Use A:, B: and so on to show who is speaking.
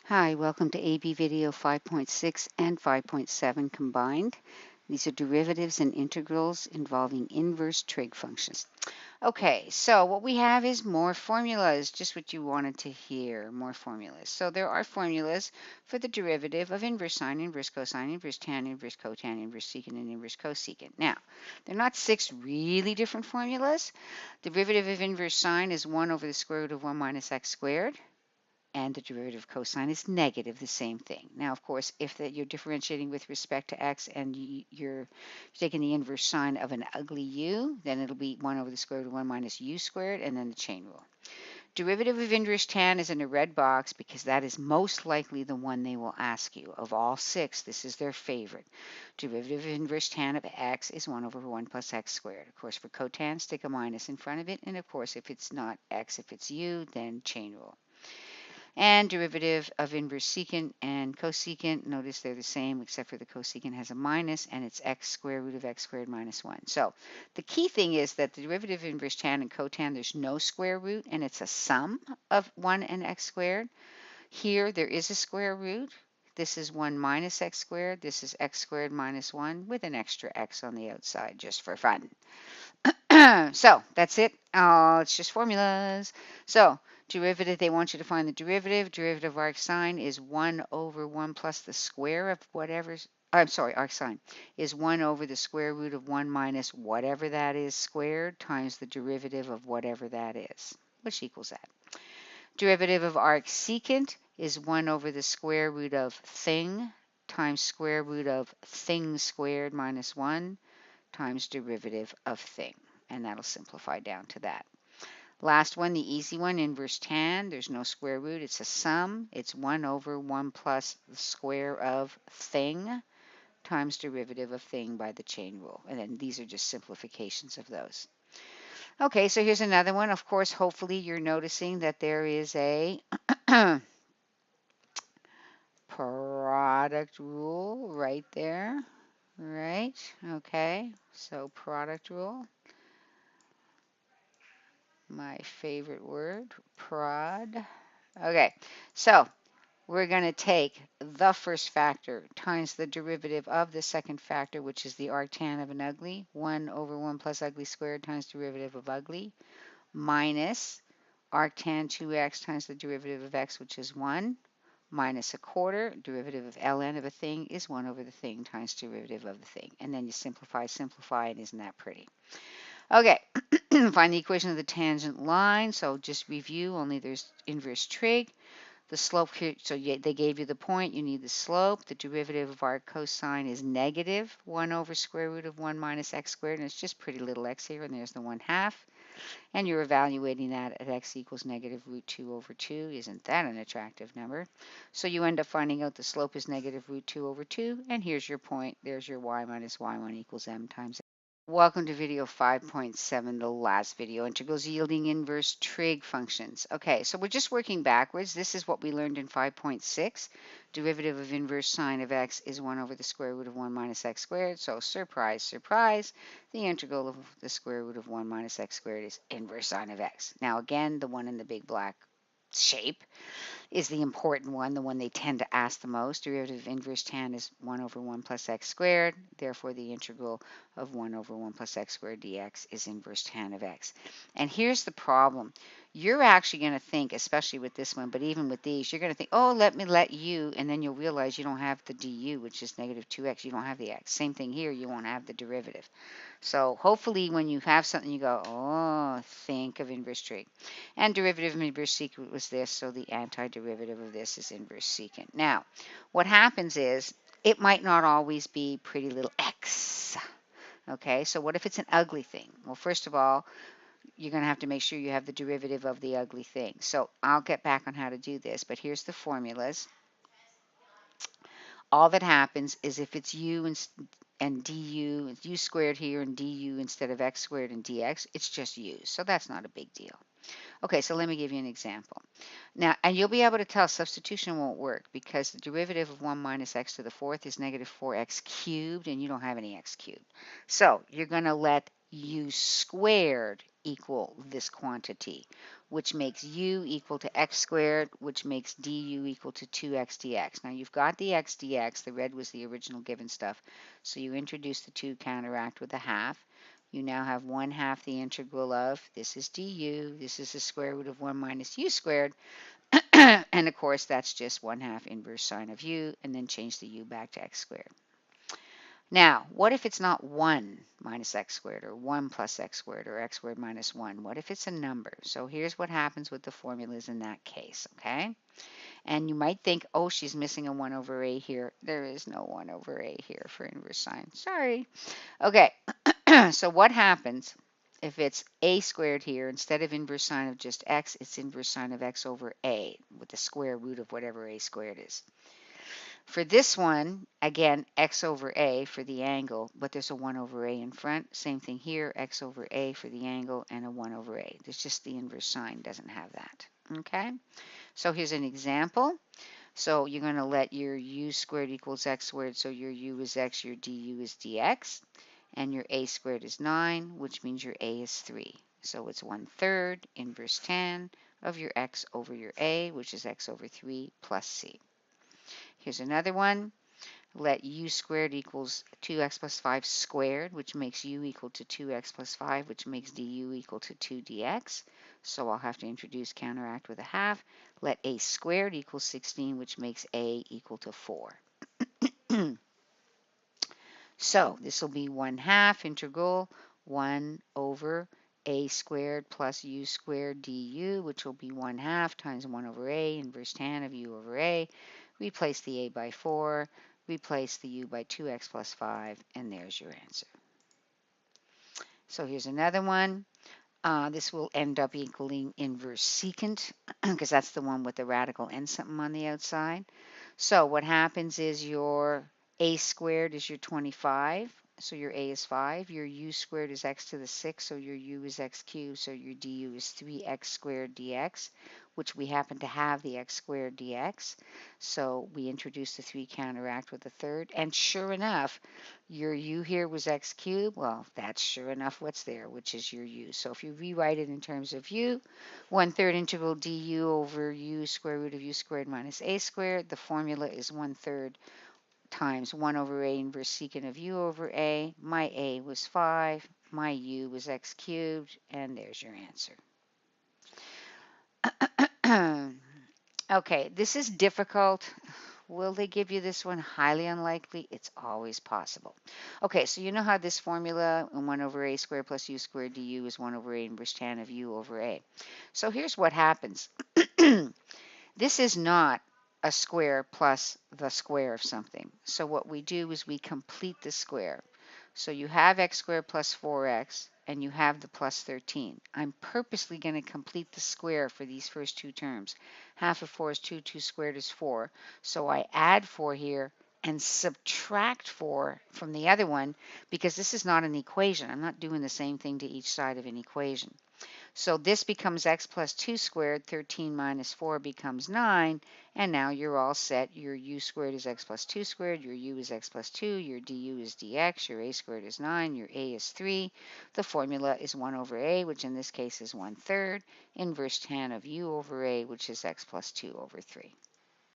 A: Hi, welcome to AB video 5.6 and 5.7 combined. These are derivatives and integrals involving inverse trig functions. Okay, so what we have is more formulas, just what you wanted to hear, more formulas. So there are formulas for the derivative of inverse sine, inverse cosine, inverse tan, inverse cotan, inverse secant, and inverse cosecant. Now, they're not 6 really different formulas. Derivative of inverse sine is 1 over the square root of 1 minus x squared. And the derivative of cosine is negative, the same thing. Now, of course, if you're differentiating with respect to x and you're taking the inverse sine of an ugly u, then it'll be 1 over the square root of 1 minus u squared, and then the chain rule. Derivative of inverse tan is in a red box because that is most likely the one they will ask you. Of all 6, this is their favorite. Derivative of inverse tan of x is 1 over 1 plus x squared. Of course, for cotan, stick a minus in front of it. And of course, if it's not x, if it's u, then chain rule. And derivative of inverse secant and cosecant, notice they're the same except for the cosecant has a minus and it's x square root of x squared minus 1. So the key thing is that the derivative of inverse tan and cotan, there's no square root and it's a sum of 1 and x squared. Here there is a square root. This is 1 minus x squared. This is x squared minus 1 with an extra x on the outside just for fun. So that's it. It's just formulas. So derivative, they want you to find the derivative. Derivative of arc sine is 1 over 1 plus the square of whatever's, I'm sorry, arc sine is 1 over the square root of 1 minus whatever that is squared times the derivative of whatever that is, which equals that. Derivative of arc secant is 1 over the square root of thing times square root of thing squared minus 1 times derivative of thing. And that'll simplify down to that. Last one, the easy one, inverse tan. There's no square root. It's a sum. It's 1 over 1 plus the square of thing times derivative of thing by the chain rule. And then these are just simplifications of those. Okay, so here's another one. Of course, hopefully you're noticing that there is a product rule right there. Right? Okay, so product rule. My favorite word, prod. Okay, so we're going to take the first factor times the derivative of the second factor, which is the arctan of an ugly, 1 over 1 plus ugly squared times derivative of ugly, minus arctan 2x times the derivative of x, which is 1, minus a quarter, derivative of ln of a thing is 1 over the thing times derivative of the thing. And then you simplify, and isn't that pretty? Okay, find the equation of the tangent line. So just review, only there's inverse trig. The slope here, so they gave you the point, you need the slope. The derivative of arc cosine is negative 1 over square root of 1 minus x squared, and it's just pretty little x here, and there's the 1/2. And you're evaluating that at x equals negative root 2 over 2. Isn't that an attractive number? So you end up finding out the slope is negative root 2 over 2, and here's your point. There's your y minus y1 equals m times. Welcome to video 5.7, the last video, integrals yielding inverse trig functions. Okay, so we're just working backwards. This is what we learned in 5.6. Derivative of inverse sine of x is 1 over the square root of 1 minus x squared. So surprise, surprise, the integral of the square root of 1 minus x squared is inverse sine of x. Now again, the one in the big black shape is the important one, the one they tend to ask the most. Derivative of inverse tan is 1 over 1 plus x squared. Therefore, the integral of 1 over 1 plus x squared dx is inverse tan of x. And here's the problem. You're actually going to think, especially with this one, but even with these, you're going to think, oh, let me let u, and then you'll realize you don't have the du, which is negative 2x. You don't have the x. Same thing here, you won't have the derivative. So hopefully when you have something, you go, oh, think of inverse trig. And derivative of inverse secant was this, so the antiderivative of this is inverse secant. Now, what happens is, it might not always be pretty little x. Okay, so what if it's an ugly thing? Well, first of all, you're going to have to make sure you have the derivative of the ugly thing. So I'll get back on how to do this, but here's the formulas. All that happens is if it's u and du, it's u squared here and du instead of x squared and dx, it's just u. So that's not a big deal. Okay, so let me give you an example. Now, and you'll be able to tell substitution won't work because the derivative of 1 minus x to the fourth is negative 4x cubed, and you don't have any x cubed. So you're going to let u squared equal this quantity, which makes u equal to x squared, which makes du equal to 2x dx. Now you've got the x dx, the red was the original given stuff, so you introduce the 2, counteract with a half. You now have 1/2 the integral of, this is du, this is the square root of 1 minus u squared, and of course that's just 1/2 inverse sine of u, and then change the u back to x squared. Now, what if it's not 1 minus x squared or 1 plus x squared or x squared minus 1? What if it's a number? So here's what happens with the formulas in that case, okay? And you might think, oh, she's missing a 1 over a here. There is no 1 over a here for inverse sine. Sorry. Okay, so what happens if it's a squared here? Instead of inverse sine of just x, it's inverse sine of x over a with the square root of whatever a squared is. For this one, again, x over a for the angle, but there's a 1 over a in front. Same thing here, x over a for the angle and a 1 over a. There's just the inverse sine doesn't have that. Okay, so here's an example. So you're going to let your u squared equals x squared, so your u is x, your du is dx, and your a squared is 9, which means your a is 3. So it's 1/3 inverse tan of your x over your a, which is x over 3 plus c. Here's another one. Let u squared equals 2x plus 5 squared, which makes u equal to 2x plus 5, which makes du equal to 2 dx. So I'll have to introduce counteract with a half. Let a squared equal 16, which makes a equal to 4. So this will be 1/2 integral 1 over a squared plus u squared du, which will be 1/2 times 1 over a inverse tan of u over a. Replace the a by 4, replace the u by 2x plus 5, and there's your answer. So here's another one. This will end up equaling inverse secant, because that's the one with the radical and something on the outside. So what happens is your a squared is your 25, so your a is 5. Your u squared is x to the 6, so your u is x cubed, so your du is 3x squared dx, which we happen to have the x squared dx. So we introduce the 3, counteract with a third, and sure enough, your u here was x cubed. Well, that's sure enough what's there, which is your u. So if you rewrite it in terms of u, 1/3 integral du over u square root of u squared minus a squared. The formula is 1/3 times 1 over a inverse secant of u over a. My a was 5, my u was x cubed, and there's your answer. Okay, this is difficult. Will they give you this one? Highly unlikely. It's always possible. Okay, so you know how this formula, 1 over a squared plus u squared du is 1 over a inverse tan of u over a. So here's what happens. This is not a square plus the square of something. So what we do is we complete the square. So you have x squared plus 4x, and you have the plus 13. I'm purposely going to complete the square for these first two terms. Half of 4 is 2, 2 squared is 4. So I add 4 here and subtract 4 from the other one, because this is not an equation. I'm not doing the same thing to each side of an equation. So this becomes x plus 2 squared, 13 minus 4 becomes 9, and now you're all set. Your u squared is x plus 2 squared, your u is x plus 2, your du is dx, your a squared is 9, your a is 3. The formula is 1 over a, which in this case is 1/3, inverse tan of u over a, which is x plus 2 over 3.